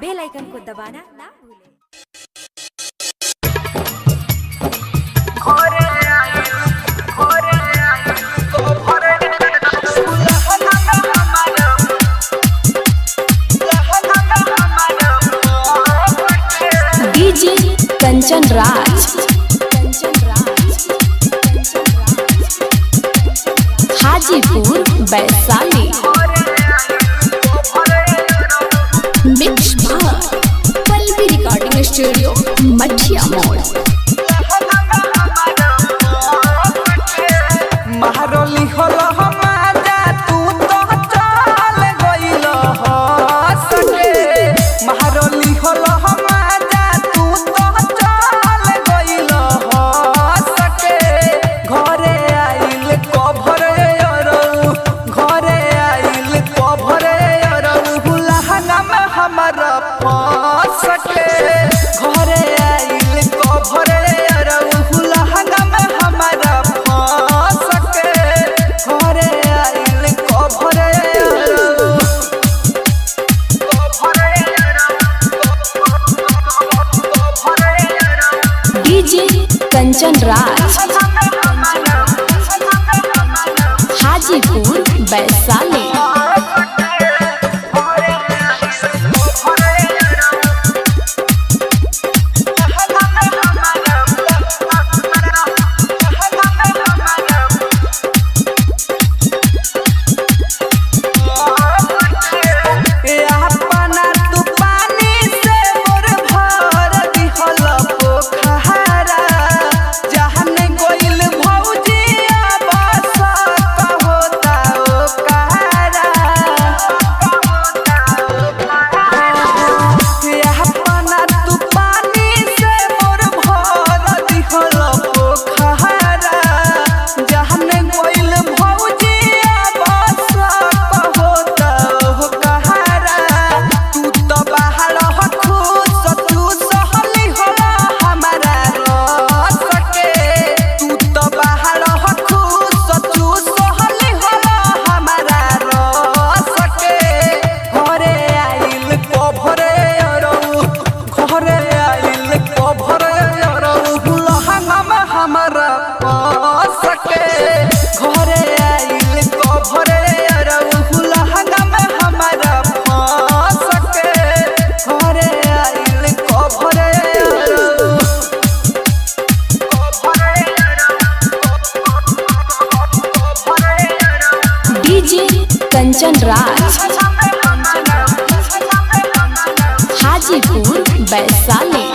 बेल icon को दबाना ना भूलें। डीजे कंचन राज हाजीपुर वैशाली मिक्स बार पल्लवी रिकॉर्डिंग स्टूडियो मठिया मोड़। महारोली होलो हमारा तू तो चल गइल सके महारोली होलो हमारा तू तो चल गइल सके घरे आइल कभर अरऊ घरे आइल कभर अरऊ लहंगा में हमारा फंस सके घरे आइल कभर अरऊ लहंगा में हमारा डीजे कंचन राज हाजीपुर वैशाली कंचन राज हाजीपुर वैशाली